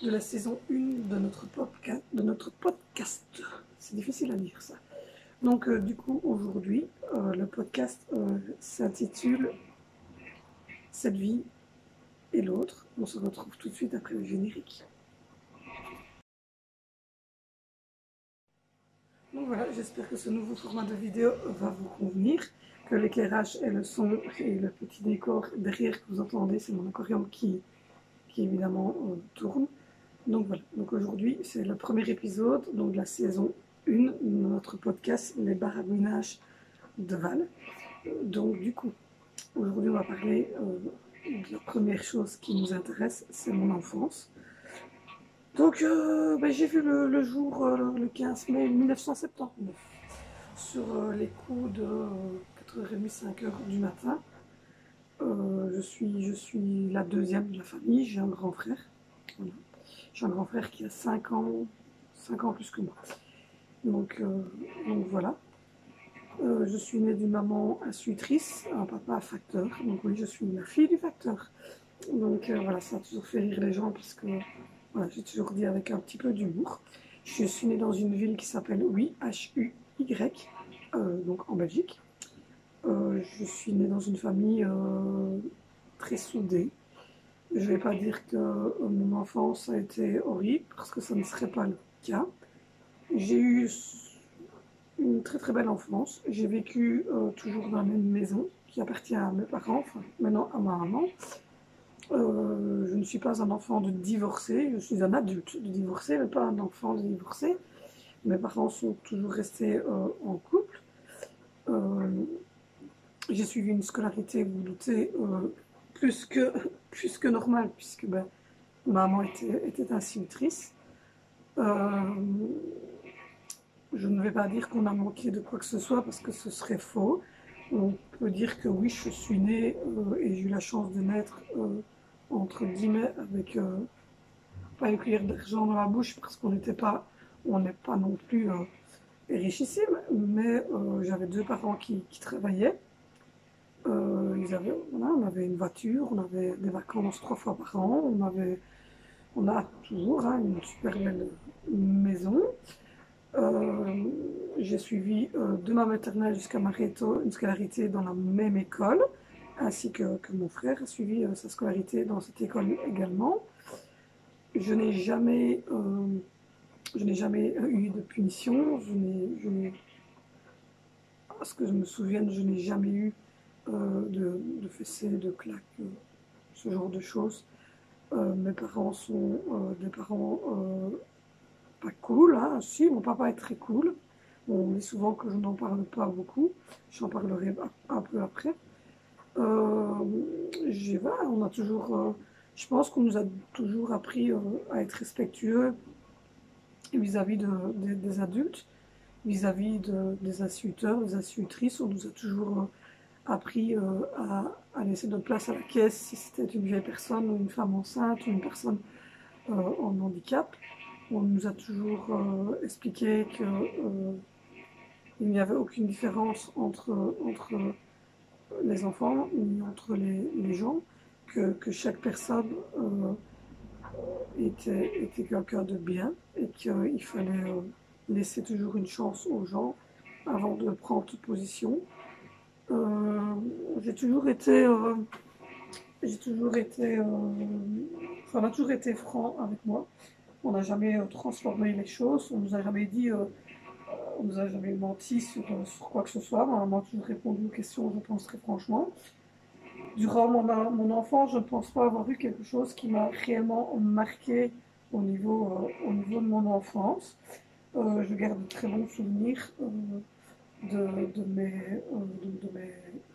de la saison 1 de notre podcast. C'est difficile à dire ça. Donc du coup aujourd'hui le podcast s'intitule Cette vie et l'autre. On se retrouve tout de suite après le générique. Donc voilà, j'espère que ce nouveau format de vidéo va vous convenir, que l'éclairage et le son et le petit décor derrière que vous entendez, c'est mon aquarium qui évidemment tourne. Donc voilà, donc aujourd'hui c'est le premier épisode donc de la saison 1 de notre podcast Les Baragouinages de Val. Donc du coup, aujourd'hui on va parler de la première chose qui nous intéresse, c'est mon enfance. Donc j'ai vu le jour le 15 mai 1979 sur les coups de 4h30, 5h du matin. Je suis la deuxième de la famille, j'ai un grand frère. Voilà. J'ai un grand frère qui a 5 ans plus que moi. Donc voilà. Je suis née d'une maman institutrice, un papa facteur. Donc oui, je suis la fille du facteur. Donc voilà, ça a toujours fait rire les gens puisque voilà, j'ai toujours dit avec un petit peu d'humour. Je suis née dans une ville qui s'appelle Huy, donc en Belgique. Je suis née dans une famille très soudée. Je ne vais pas dire que mon enfance a été horrible, parce que ça ne serait pas le cas. J'ai eu une très très belle enfance. J'ai vécu toujours dans la même maison qui appartient à mes parents, enfin maintenant à ma maman. Je ne suis pas un enfant de divorcé, je suis un adulte de divorcé, mais pas un enfant de divorcé. Mes parents sont toujours restés en couple. J'ai suivi une scolarité, vous vous doutez, plus que normale, puisque ben, maman était institutrice. Je ne vais pas dire qu'on a manqué de quoi que ce soit parce que ce serait faux. On peut dire que oui, je suis née et j'ai eu la chance de naître entre guillemets avec pas une cuillère d'argent dans la bouche parce on n'est pas non plus richissime, mais j'avais deux parents qui travaillaient. On avait une voiture, on avait des vacances 3 fois par an, on a toujours une super belle maison. J'ai suivi de ma maternelle jusqu'à ma réto une scolarité dans la même école, ainsi que mon frère a suivi sa scolarité dans cette école également. Je n'ai jamais eu de punition, à ce que je me souvienne, je n'ai jamais eu de fessées, de claques, ce genre de choses. Mes parents sont des parents pas cool, hein. Si, mon papa est très cool. On dit souvent que je n'en parle pas beaucoup. J'en parlerai un peu après. On a toujours, je pense qu'on nous a toujours appris à être respectueux vis-à-vis des adultes, vis-à-vis des instituteurs, des institutrices. On nous a toujours appris à laisser notre place à la caisse si c'était une vieille personne ou une femme enceinte ou une personne en handicap. On nous a toujours expliqué qu'il n'y avait aucune différence entre les enfants ni entre les gens, que chaque personne était quelqu'un de bien et qu'il fallait laisser toujours une chance aux gens avant de prendre toute position. J'ai toujours été, on a toujours été franc avec moi. On n'a jamais transformé les choses, on nous a jamais dit, on nous a jamais menti sur quoi que ce soit. On m'a toujours répondu aux questions, je pense très franchement. Durant mon enfance, je ne pense pas avoir eu quelque chose qui m'a réellement marqué au niveau de mon enfance. Je garde de très bons souvenirs de mes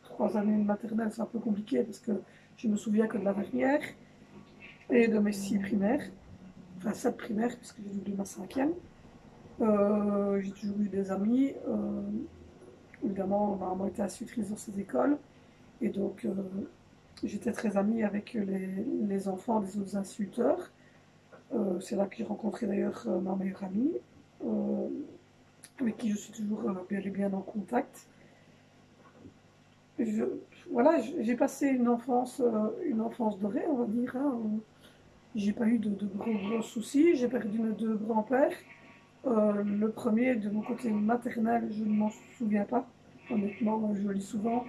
3 années de maternelle. C'est un peu compliqué parce que je me souviens que de la dernière et de mes 6 primaires, enfin 7 primaires puisque j'ai doublé ma 5e. J'ai toujours eu des amis. Évidemment, ma maman était institutrice dans ces écoles et donc j'étais très amie avec les enfants des autres instituteurs. C'est là que j'ai rencontré d'ailleurs ma meilleure amie, avec qui je suis toujours bien et bien en contact. Voilà, j'ai passé une enfance dorée, on va dire. Hein. j'ai pas eu de gros soucis. J'ai perdu mes deux grands-pères. Le premier, de mon côté maternel, je ne m'en souviens pas. Honnêtement, je le dis souvent,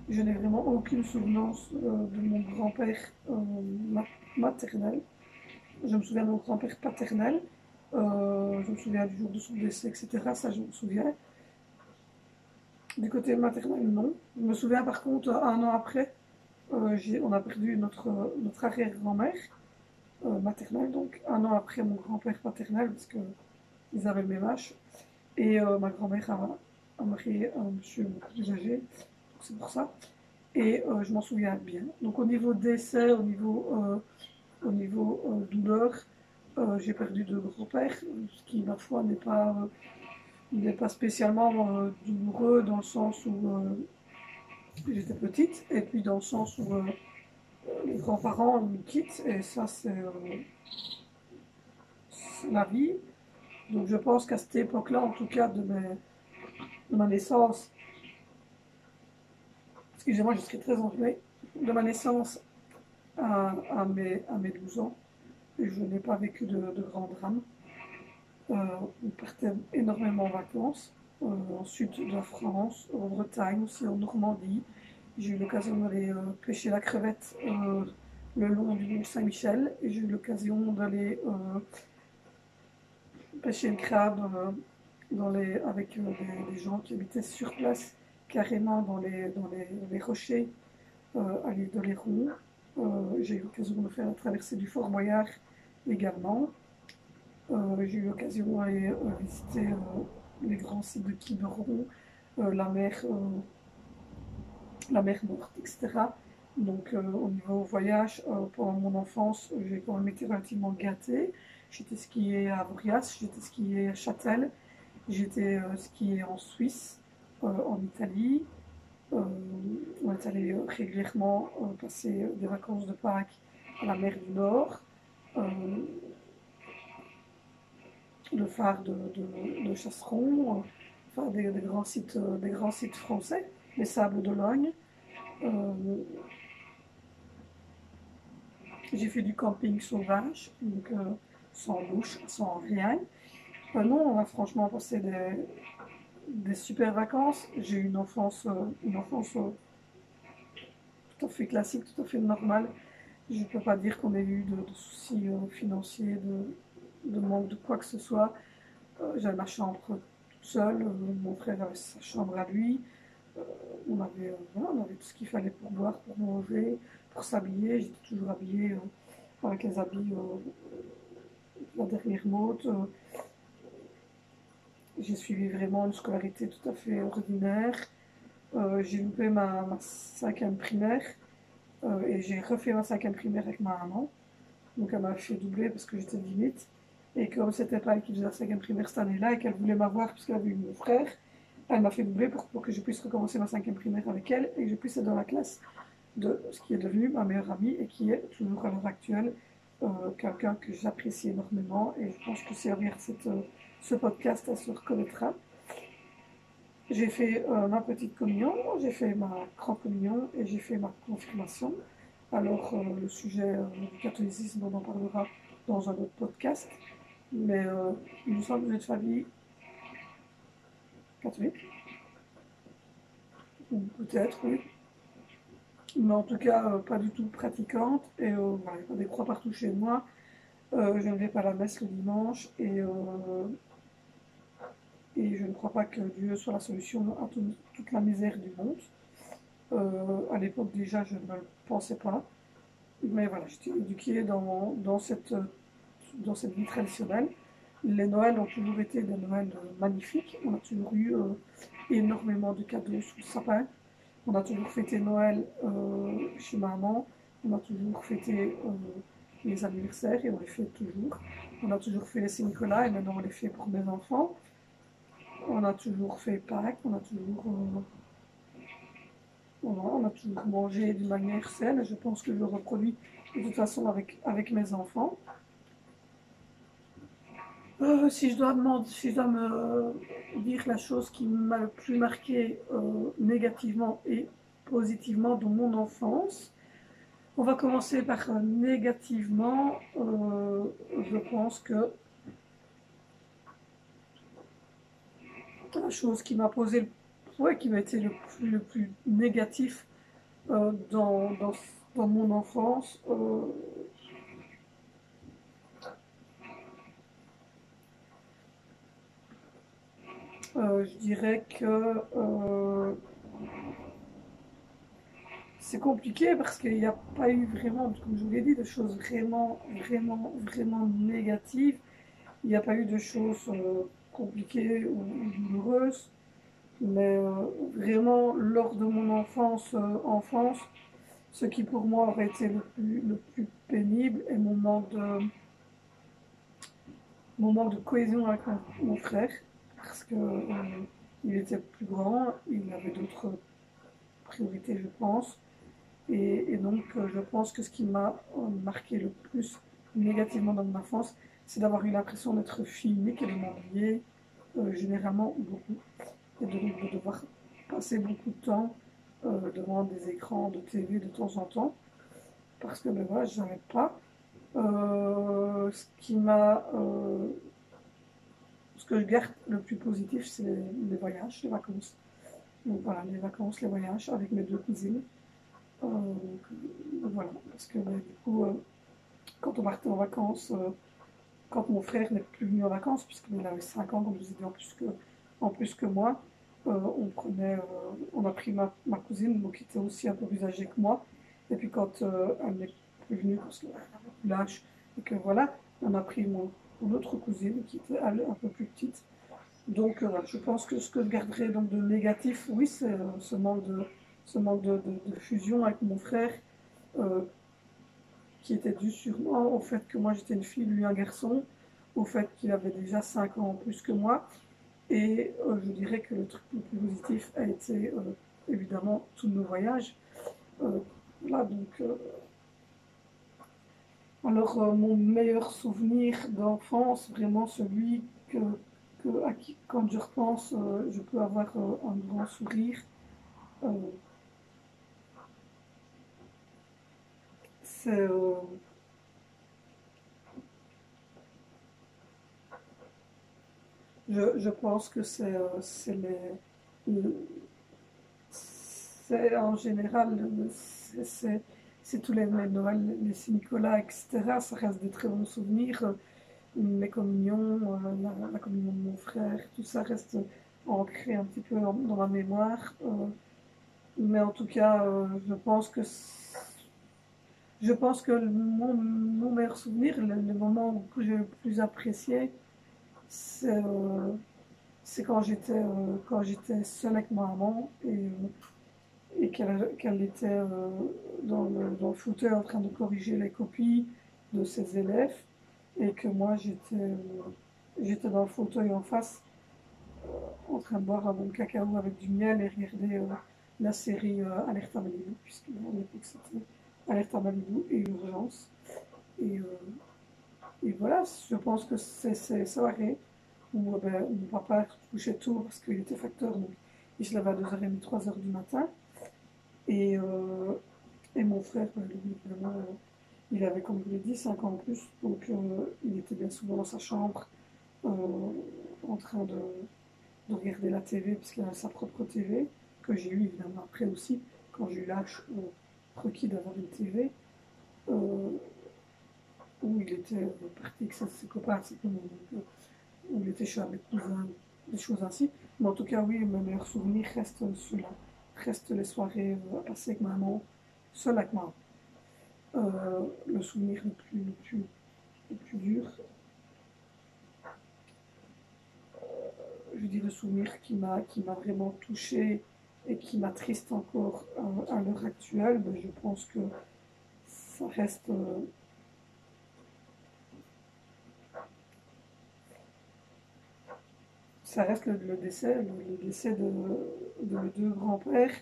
je n'ai vraiment aucune souvenance de mon grand-père maternel. Je me souviens de mon grand-père paternel. Je me souviens du jour de son décès, etc. Ça, je me souviens. Du côté maternel, non. Je me souviens par contre, un an après, on a perdu notre arrière-grand-mère maternelle, donc un an après mon grand-père paternel, parce qu'ils avaient le même âge. Et ma grand-mère a marié un monsieur beaucoup plus âgé, c'est pour ça. Et je m'en souviens bien. Donc au niveau décès, au niveau douleur, j'ai perdu deux grands-pères, ce qui, ma foi, n'est pas spécialement douloureux dans le sens où j'étais petite, et puis dans le sens où les grands-parents nous quittent, et ça, c'est la vie. Donc je pense qu'à cette époque-là, en tout cas de ma naissance, excusez-moi, je serai très enrhumée, de ma naissance à mes 12 ans, je n'ai pas vécu de grands drames. On partait énormément en vacances, en sud de la France, en Bretagne, aussi en Normandie. J'ai eu l'occasion d'aller pêcher la crevette le long du Mont Saint-Michel, et j'ai eu l'occasion d'aller pêcher le crabe avec des gens qui habitaient sur place, carrément dans les rochers à l'île de Léron. J'ai eu l'occasion de faire la traversée du Fort Boyard également. J'ai eu l'occasion d'aller visiter les grands sites de Quiberon, la mer morte, etc. Donc au niveau voyage, pendant mon enfance, j'ai quand même été relativement gâtée. J'étais skiée à Aurias, j'étais skiée à Châtel, j'étais skiée en Suisse, en Italie. On est allé régulièrement passer des vacances de Pâques à la mer du Nord. Le phare de Chasseron, enfin des grands sites français, les Sables d'Olonne. J'ai fait du camping sauvage, donc sans douche, sans rien. Non, on a franchement passé des super vacances. J'ai eu une enfance tout à fait classique, tout à fait normale. Je ne peux pas dire qu'on ait eu de soucis financiers, de manque de quoi que ce soit. J'avais ma chambre toute seule, mon frère avait sa chambre à lui. On avait tout ce qu'il fallait pour boire, pour manger, pour s'habiller. J'étais toujours habillée avec les habits la dernière mode. J'ai suivi vraiment une scolarité tout à fait ordinaire. J'ai loupé ma 5e primaire et j'ai refait ma 5e primaire avec ma maman. Donc elle m'a fait doubler parce que j'étais limite. Et comme c'était pas elle qui faisait la 5e primaire cette année-là et qu'elle voulait m'avoir puisqu'elle avait eu mon frère, elle m'a fait doubler pour que je puisse recommencer ma 5e primaire avec elle et que je puisse être dans la classe de ce qui est devenu ma meilleure amie et qui est toujours à l'heure actuelle quelqu'un que j'apprécie énormément, et je pense que si elle regarde ce podcast, elle se reconnaîtra. J'ai fait ma petite communion, j'ai fait ma grande communion et j'ai fait ma confirmation. Alors le sujet du catholicisme, on en parlera dans un autre podcast, mais il nous semble que vous êtes famille catholique, ou peut-être, oui, mais en tout cas pas du tout pratiquante, et voilà, il n'y a pas des croix partout chez moi. Je ne vais pas à la messe le dimanche, et je ne crois pas que Dieu soit la solution à toute la misère du monde. À l'époque déjà, je ne le pensais pas, mais voilà, j'étais éduquée dans cette vie traditionnelle. Les Noëls ont toujours été des Noëls magnifiques. On a toujours eu énormément de cadeaux sous le sapin. On a toujours fêté Noël chez maman. On a toujours fêté les anniversaires, et on les fait toujours. On a toujours fait les Saint-Nicolas, et maintenant on les fait pour mes enfants. On a toujours fait Pâques, on a toujours mangé d'une manière saine. Je pense que je reproduis de toute façon avec mes enfants. Si je dois me dire la chose qui m'a le plus marqué négativement et positivement dans mon enfance, On va commencer par négativement. Je pense que la chose qui m'a posé, ouais, qui m'a été le plus négatif dans mon enfance, je dirais que c'est compliqué parce qu'il n'y a pas eu vraiment, comme je vous l'ai dit, de choses vraiment négatives. Il n'y a pas eu de choses compliquées ou douloureuses. Mais vraiment, lors de mon enfance, ce qui pour moi aurait été le plus pénible est mon manque de cohésion avec mon frère. Parce que il était plus grand, il avait d'autres priorités, je pense. Et donc, je pense que ce qui m'a marqué le plus négativement dans mon enfance, c'est d'avoir eu l'impression d'être fille unique et de m'ennuyer généralement beaucoup. Et de devoir passer beaucoup de temps devant des écrans de TV de temps en temps. Parce que ben voilà, je n'arrête pas. Ce que je garde le plus positif, c'est les voyages, les vacances. Donc voilà, les vacances, les voyages avec mes deux cousines. Donc voilà, parce que du coup, quand on partait en vacances, quand mon frère n'est plus venu en vacances, puisqu'il avait 5 ans, comme je vous ai dit, en plus que moi, on a pris ma cousine, donc qui était aussi un peu plus âgée que moi, et puis quand elle n'est plus venue, parce qu'elle avait plus l'âge, et que voilà, on a pris mon autre cousine, qui était elle, un peu plus petite. Donc je pense que ce que je garderai donc de négatif, oui, c'est ce manque de fusion avec mon frère, euh, qui était dû sûrement au fait que moi j'étais une fille, lui un garçon, au fait qu'il avait déjà 5 ans en plus que moi. Et je dirais que le truc le plus positif a été évidemment tous nos voyages. Euh, voilà, donc, alors, mon meilleur souvenir d'enfance, vraiment celui à qui, quand je repense, je peux avoir un grand sourire. Euh, c'est, je pense que c'est en général, c'est tous les Noëls, les Saint-Nicolas, etc. Ça reste des très bons souvenirs. Mes communions, la communion de mon frère, tout ça reste ancré un petit peu dans ma mémoire. Mais en tout cas, je pense que mon meilleur souvenir, le moment que j'ai le plus apprécié, c'est quand j'étais seule avec ma maman et qu'elle était dans le fauteuil en train de corriger les copies de ses élèves et que moi j'étais dans le fauteuil en face en train de boire un bon cacao avec du miel et regarder la série Alerte à Malibu, puisque à l'époque c'était Alerte à Malibu et Urgence. Et, et voilà, je pense que c'est ces soirées où ben, mon papa se couchait tôt parce qu'il était facteur, donc il se levait à 2h30, 3h du matin. Et, euh, et mon frère, lui, évidemment, il avait, comme je vous l'ai dit, 5 ans en plus, donc il était bien souvent dans sa chambre euh, en train de regarder la TV, puisqu'il avait sa propre TV, que j'ai eu évidemment après aussi, quand j'ai eu l'âge requis d'avoir une TV, euh, où il était parti avec ses copains, où il était chez un mes cousins, des choses ainsi. Mais en tout cas, oui, mes meilleurs souvenirs restent ceux-là, restent les soirées passées avec maman, seule avec maman. Le souvenir le plus dur, je dis le souvenir qui m'a vraiment touché et qui m'attriste encore à l'heure actuelle, ben, je pense que ça reste, ça reste le décès de mes deux grands-pères,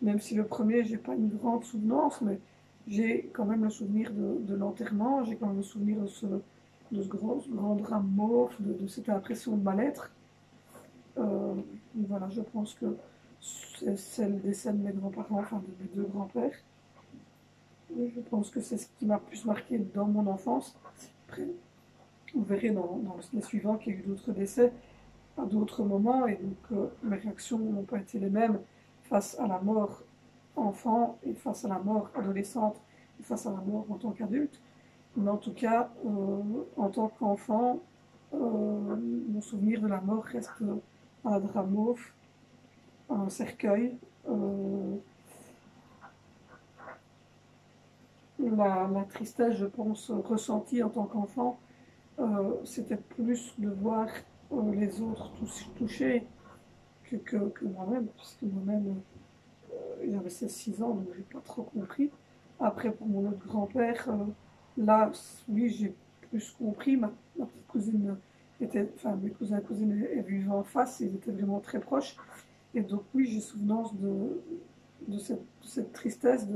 même si le premier, j'ai pas une grande souvenance, mais j'ai quand même le souvenir de l'enterrement, j'ai quand même le souvenir de ce grand drame mauve, de cette impression de mal-être. Voilà, je pense que c'est le décès de mes grands-parents, enfin de mes deux grands-pères. Je pense que c'est ce qui m'a plus marqué dans mon enfance. Après, vous verrez dans les suivants qu'il y a eu d'autres décès à d'autres moments, et donc mes réactions n'ont pas été les mêmes face à la mort enfant et face à la mort adolescente et face à la mort en tant qu'adulte. Mais en tout cas, en tant qu'enfant, mon souvenir de la mort reste un drap mauve, un cercueil. La tristesse, je pense, ressentie en tant qu'enfant, c'était plus de voir les autres touchés que moi-même, puisque moi-même, j'avais 16-6 ans, donc j'ai pas trop compris. Après, pour mon autre grand-père, là, oui, j'ai plus compris. Ma petite cousine enfin, mes cousins et cousines vivaient en face, ils étaient vraiment très proches. Et donc, oui, j'ai souvenance de cette tristesse,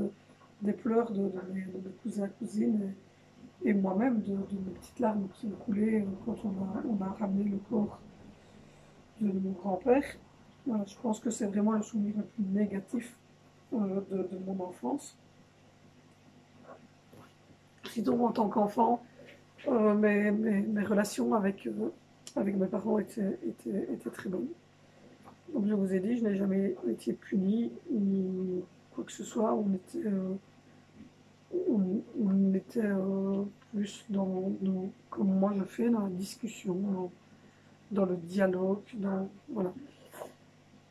des pleurs de mes cousins et cousines, et moi-même de mes petites larmes qui ont coulé quand on a ramené le corps de mon grand-père. Voilà, je pense que c'est vraiment le souvenir le plus négatif de mon enfance. Sinon, en tant qu'enfant, mes relations avec mes parents étaient très bonnes. Comme je vous ai dit, je n'ai jamais été punie ni quoi que ce soit. On était plus comme moi je fais, dans la discussion, dans le dialogue, voilà.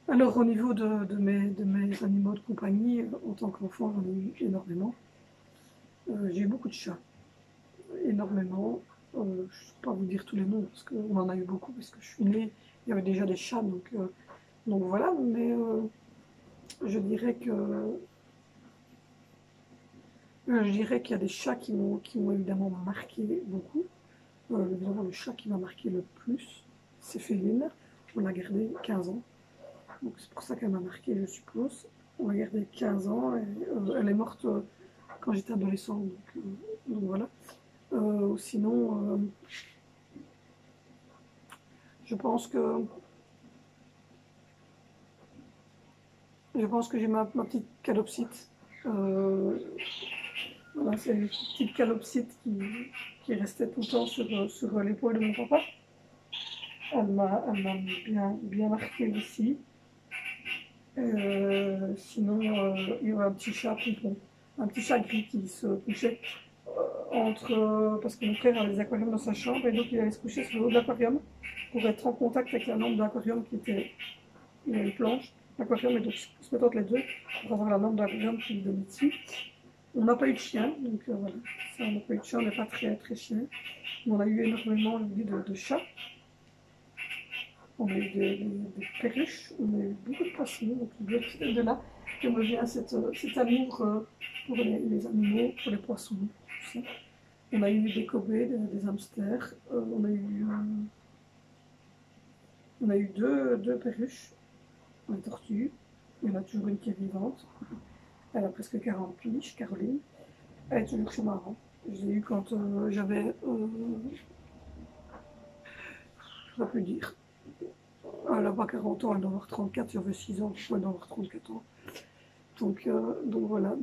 Alors au niveau de mes animaux de compagnie, en tant qu'enfant, j'en ai eu énormément. J'ai eu beaucoup de chats, énormément. Je ne sais pas vous dire tous les noms, parce qu'on en a eu beaucoup, parce que je suis née, il y avait déjà des chats, donc voilà, mais je dirais qu'il y a des chats qui m'ont évidemment marqué beaucoup. Évidemment, le chat qui m'a marqué le plus, c'est Féline. On l'a gardée 15 ans. Donc c'est pour ça qu'elle m'a marqué, je suppose. On l'a gardée 15 ans et elle est morte quand j'étais adolescent. Donc voilà. Sinon, je pense que j'ai ma petite calopsite. Voilà, c'est une petite calopsite qui restait tout le temps sur l'épaule de mon papa. Elle m'a bien marqué aussi. Sinon, il y avait un petit chat pompon, un petit chat gris qui se couchait parce que mon frère avait des aquariums dans sa chambre, et donc il allait se coucher sur le haut de l'aquarium pour être en contact avec la lampe de l'aquarium il y a une planche d'aquarium, et donc se mettre entre les deux pour avoir la lampe d'aquarium qui lui donnait dessus. On n'a pas eu de chien, donc voilà, ça, on n'a pas eu de chien, on n'est pas très chien. Mais on a eu énormément de chats. On a eu des perruches, on a eu beaucoup de poissons, donc de là que me vient cet amour pour les animaux, pour les poissons, tout ça. On a eu des kobés, des hamsters, on a eu deux perruches, une tortue, il y en a toujours une qui est vivante. Elle a presque 40 piges, Caroline. Elle est toujours chez ma maman. Je l'ai eue quand j'avais, je ne sais plus dire. Elle n'a pas 40 ans, elle doit avoir 34, j'avais 6 ans, elle doit avoir 34 ans. Donc voilà,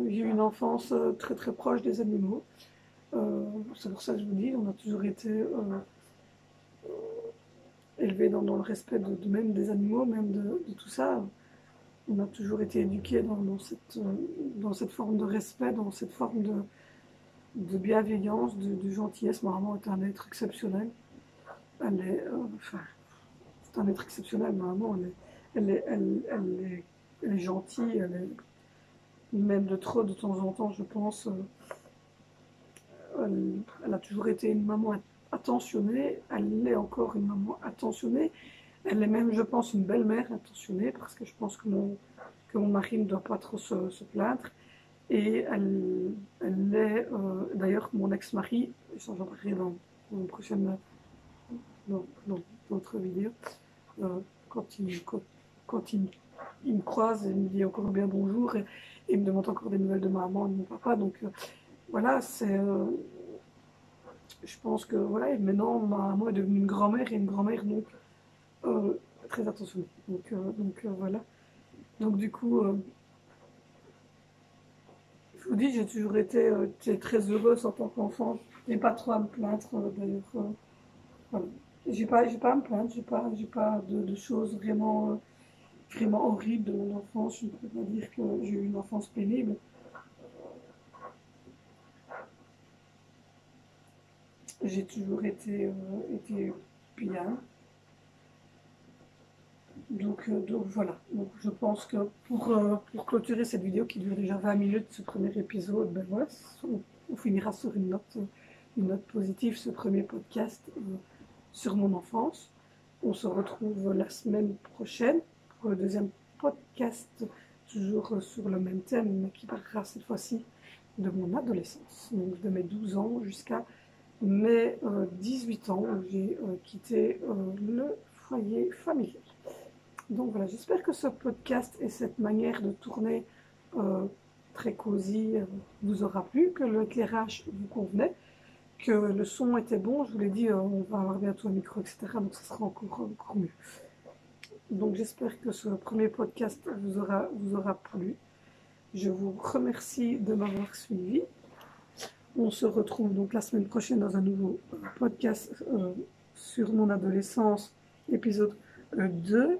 j'ai eu une enfance très proche des animaux. C'est pour ça que je vous dis, on a toujours été élevés dans le respect même des animaux, même de tout ça. On a toujours été éduqués dans cette forme de respect, dans cette forme de bienveillance, de gentillesse. Ma maman est un être exceptionnel. C'est un être exceptionnel, ma maman. Elle est gentille, même de trop de temps en temps, je pense. Elle a toujours été une maman attentionnée, elle est encore une maman attentionnée, elle est même, je pense, une belle-mère attentionnée, parce que je pense que mon mari ne doit pas trop se plaindre. Et elle est, d'ailleurs, mon ex-mari, j'en parlerai dans une prochaine, dans d'autres vidéos, quand il me croise, il me dit encore bien bonjour, et il me demande encore des nouvelles de ma maman et de mon papa. Donc voilà, je pense que voilà, et maintenant ma maman est devenue une grand-mère, et une grand-mère donc très attentionnée. Donc voilà. Donc du coup, Je vous dis, j'ai toujours été très heureuse en tant qu'enfant. Je n'ai pas trop à me plaindre d'ailleurs. Voilà. J'ai pas à me plaindre, j'ai pas de choses vraiment horribles de mon enfance. Je ne peux pas dire que j'ai eu une enfance pénible. J'ai toujours été bien. Donc voilà. Donc je pense que pour clôturer cette vidéo qui dure déjà 20 minutes, ce premier épisode, ben voilà, on finira sur une note positive, ce premier podcast sur mon enfance. On se retrouve la semaine prochaine pour le deuxième podcast, toujours sur le même thème, mais qui parlera cette fois-ci de mon adolescence, donc de mes 12 ans jusqu'à mes 18 ans, où j'ai quitté le foyer familial. Donc voilà, j'espère que ce podcast et cette manière de tourner très cosy vous aura plu, que l'éclairage vous convenait, que le son était bon. Je vous l'ai dit, on va avoir bientôt un micro, etc. Donc ça sera encore mieux. Donc j'espère que ce premier podcast vous aura plu. Je vous remercie de m'avoir suivi. On se retrouve donc la semaine prochaine dans un nouveau podcast sur mon adolescence, épisode 2.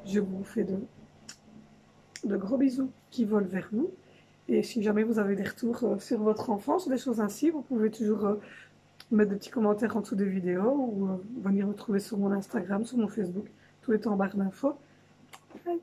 Je vous fais de gros bisous qui volent vers vous. Et si jamais vous avez des retours sur votre enfance, des choses ainsi, vous pouvez toujours mettre des petits commentaires en dessous des vidéos ou venir me trouver sur mon Instagram, sur mon Facebook. Tout est en barre d'infos. Bye.